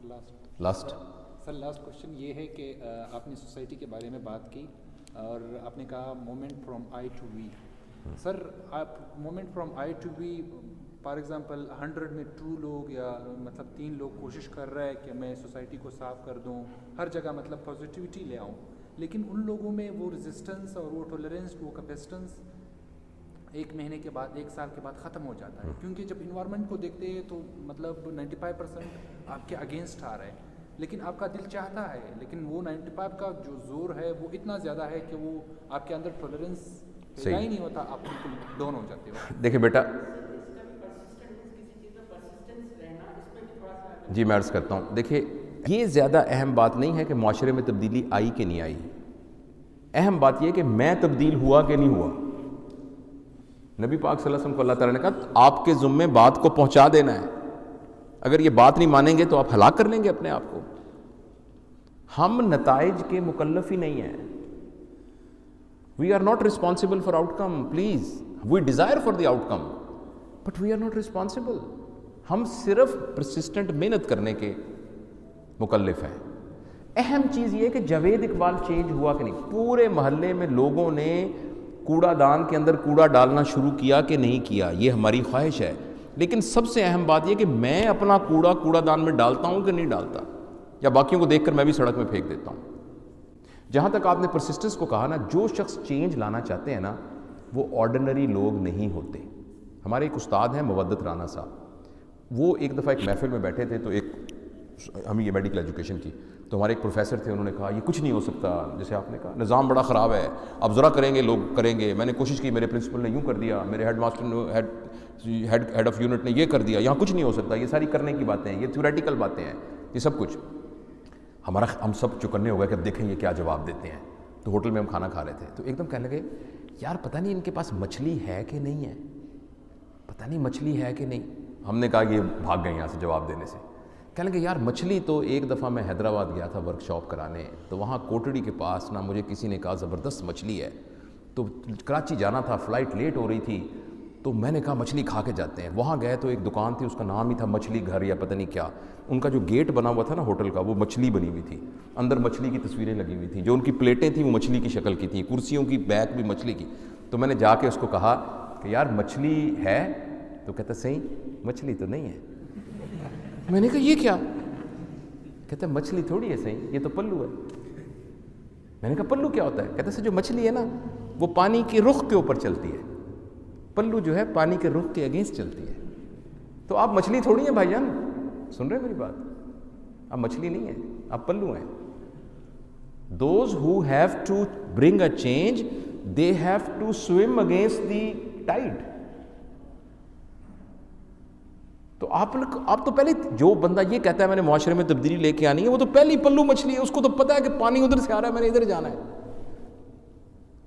Last sir last question یہ ہے کہ آپ نے سوسائٹی کے بارے میں بات کی اور آپ نے کہا moment from I to V. Sir آپ moment from I to V for example 100 میں 2 لوگ یا مطلب 3 لوگ کوشش کر رہا ہے کہ میں سوسائٹی کو صاف کر دوں, ہر جگہ مطلب پازیٹیوٹی لے آؤں, لیکن ان لوگوں میں وہ ریزسٹنس اور وہ ٹولرنس, وہ کیپیسٹنس 1 مہینے کے بعد 1 سال کے بعد ختم ہو جاتا ہے, کیونکہ جب انوائرمنٹ کو دیکھتے ہیں تو مطلب 95% آپ کے اگینسٹ آ رہا ہے, لیکن آپ کا دل چاہتا ہے, لیکن وہ 95 کا جو زور ہے وہ اتنا زیادہ ہے کہ وہ آپ کے اندر ٹولرنس پیدا ہی نہیں ہوتا, آپ بالکل ڈاؤن ہو جاتے ہو. دیکھیں بیٹا, جی میں عرض کرتا ہوں, دیکھیں یہ زیادہ اہم بات نہیں ہے کہ معاشرے میں تبدیلی آئی کہ نہیں آئی, اہم بات یہ کہ میں تبدیل ہوا کہ نہیں ہوا. نبی پاک صلی اللہ علیہ وسلم کو اللہ تعالیٰ نے کہا آپ کے ذمے بات کو پہنچا دینا ہے, اگر یہ بات نہیں مانیں گے تو آپ ہلاک کر لیں گے اپنے آپ کو. ہم نتائج کے مکلف ہی نہیں ہیں. We are not responsible for outcome, please. We desire for the outcome, but we are not responsible. ہم صرف persistent محنت کرنے کے مکلف ہیں. اہم چیز یہ کہ جاوید اقبال چینج ہوا کہ نہیں. پورے محلے میں لوگوں نے کوڑا دان کے اندر کوڑا ڈالنا شروع کیا کہ نہیں کیا, یہ ہماری خواہش ہے, لیکن سب سے اہم بات یہ کہ میں اپنا کوڑا دان میں ڈالتا ہوں کہ نہیں ڈالتا, یا باقیوں کو دیکھ کر میں بھی سڑک میں پھینک دیتا ہوں. جہاں تک آپ نے پرسسٹنس کو کہا نا, جو شخص چینج لانا چاہتے ہیں نا وہ آرڈنری لوگ نہیں ہوتے. ہمارے ایک استاد ہیں مودت رانا صاحب, وہ ایک دفعہ ایک محفل میں بیٹھے تھے, تو ایک ہم یہ میڈیکل ایجوکیشن کی, تو ہمارے ایک پروفیسر تھے, انہوں نے کہا یہ کچھ نہیں ہو سکتا, جیسے آپ نے کہا نظام بڑا خراب ہے, اب ذرا کریں گے لوگ کریں گے. میں نے کوشش کی, میرے پرنسپل نے یوں کر دیا, میرے ہیڈ ماسٹر نے ہیڈ آف یونٹ نے یہ کر دیا, یہاں کچھ نہیں ہو سکتا, یہ ساری کرنے کی باتیں ہیں, یہ تھیوریٹیکل باتیں ہیں, یہ سب کچھ. ہم سب چکنے ہو گئے کہ اب دیکھیں یہ کیا جواب دیتے ہیں. تو ہوٹل میں ہم کھانا کھا رہے تھے, تو ایک دم کہنے لگے یار پتہ نہیں ان کے پاس مچھلی ہے کہ نہیں ہے, پتہ نہیں مچھلی ہے کہ نہیں. ہم نے کہا یہ بھاگ گئے یہاں سے جواب دینے سے. کہنے لگے یار مچھلی تو ایک دفعہ میں حیدرآباد گیا تھا ورک شاپ کرانے, تو وہاں کوٹڑی کے پاس نا مجھے کسی نے کہا زبردست مچھلی ہے, تو کراچی جانا تھا, فلائٹ لیٹ ہو رہی تھی, تو میں نے کہا مچھلی کھا کے جاتے ہیں. وہاں گئے تو ایک دکان تھی, اس کا نام ہی تھا مچھلی گھر یا پتہ نہیں کیا. ان کا جو گیٹ بنا ہوا تھا نا ہوٹل کا, وہ مچھلی بنی ہوئی تھی, اندر مچھلی کی تصویریں لگی ہوئی تھیں, جو ان کی پلیٹیں تھیں وہ مچھلی کی شکل کی تھیں, کرسیوں کی بیک بھی مچھلی کی. تو میں نے جا کے اس کو کہا کہ یار مچھلی ہے, تو کہتا صحیح مچھلی تو نہیں ہے. میں نے کہا یہ کیا؟ کہتا مچھلی تھوڑی ہے صحیح, یہ تو پلو ہے. میں نے کہا پلو کیا ہوتا ہے؟ کہتا سے جو مچھلی ہے نا وہ پانی کے رخ کے اوپر چلتی ہے, پلو جو ہے پانی کے رخ کے اگینسٹ چلتی ہے. تو آپ مچھلی تھوڑی ہیں بھائی جان, سن رہے ہیں میری بات, آپ مچھلی نہیں ہیں, آپ پلو ہیں. Those who have to bring a change, they have to swim against the tide. تو آپ تو پہلے, جو بندہ یہ کہتا ہے میں نے معاشرے میں تبدیلی لے کے آنی ہے, وہ تو پہلی پلو مچھلی ہے, اس کو تو پتہ ہے کہ پانی ادھر سے آ رہا ہے, میں نے ادھر جانا ہے.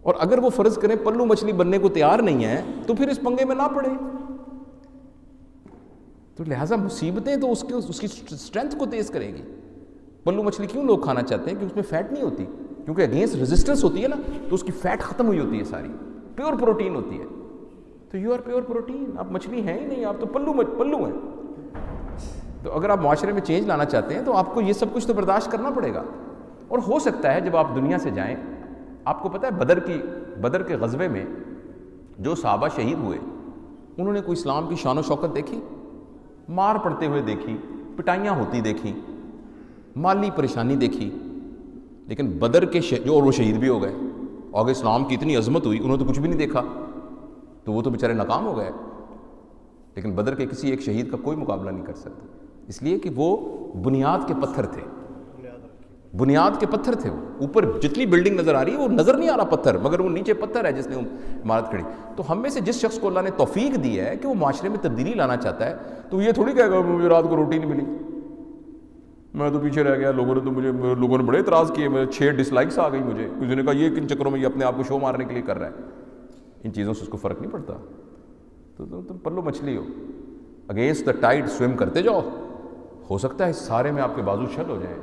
اور اگر وہ فرض کریں پلو مچھلی بننے کو تیار نہیں ہے تو پھر اس پنگے میں نہ پڑے. تو لہٰذا مصیبتیں تو اس کی اسٹرینتھ کو تیز کرے گی. پلو مچھلی کیوں لوگ کھانا چاہتے ہیں کہ اس میں فیٹ نہیں ہوتی, کیونکہ اگینسٹ ریزسٹنس ہوتی ہے نا, تو اس کی فیٹ ختم ہوئی ہوتی ہے, ساری پیور پروٹین ہوتی ہے. تو یو آر پیور پروٹین, آپ مچھلی ہیں ہی نہیں, آپ تو پلو ہیں. تو اگر آپ معاشرے میں چینج لانا چاہتے ہیں تو آپ کو یہ سب کچھ تو برداشت کرنا پڑے گا. اور ہو سکتا ہے جب آپ دنیا سے جائیں, آپ کو پتہ ہے بدر کے غزوے میں جو صحابہ شہید ہوئے, انہوں نے کوئی اسلام کی شان و شوکت دیکھی؟ مار پڑتے ہوئے دیکھی, پٹائیاں ہوتی دیکھی, مالی پریشانی دیکھی. لیکن بدر کے جو, اور وہ شہید بھی ہو گئے, اور اسلام کی اتنی عظمت ہوئی, انہوں نے تو کچھ بھی نہیں دیکھا, تو وہ تو بیچارے ناکام ہو گئے. لیکن بدر کے کسی ایک شہید کا کوئی مقابلہ نہیں کر سکتا, اس لیے کہ وہ بنیاد کے پتھر تھے. بنیاد کے پتھر تھے. اوپر جتنی بلڈنگ نظر آ رہی ہے وہ نظر نہیں آ رہا پتھر, مگر وہ نیچے پتھر ہے جس نے عمارت کھڑی. تو ہم میں سے جس شخص کو اللہ نے توفیق دی ہے کہ وہ معاشرے میں تبدیلی لانا چاہتا ہے, تو یہ تھوڑی کہے گا مجھے رات کو روٹی نہیں ملی, میں تو پیچھے رہ گیا, لوگوں نے بڑے اعتراض کیے, 6 ڈس لائکس آ گئی مجھے. کسی نے کہا یہ کن چکروں میں یہ اپنے آپ کو شو مارنے کے لیے کر رہا ہے. ان چیزوں سے اس کو فرق نہیں پڑتا. تو تم پلو مچھلی ہو, اگینسٹ دا ٹائڈ سوئم کرتے جاؤ. ہو سکتا ہے اس سارے میں آپ کے بازو چھل ہو جائیں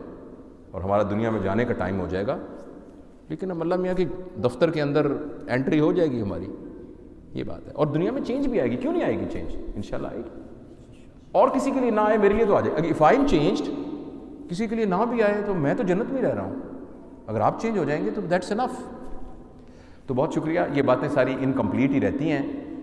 اور ہمارا دنیا میں جانے کا ٹائم ہو جائے گا, لیکن اب اللہ میاں کے دفتر کے اندر انٹری ہو جائے گی ہماری, یہ بات ہے. اور دنیا میں چینج بھی آئے گی, کیوں نہیں آئے گی چینج؟ انشاءاللہ آئے گی. اور کسی کے لیے نہ آئے, میرے لیے تو آ جائے. اگر اف آئی ایم چینجڈ کسی کے لیے نہ بھی آئے تو میں تو جنت میں رہ رہا ہوں، اگر آپ چینج ہو جائیں گے تو دیٹس انف۔ تو بہت شکریہ، یہ باتیں ساری انکمپلیٹ ہی رہتی ہیں،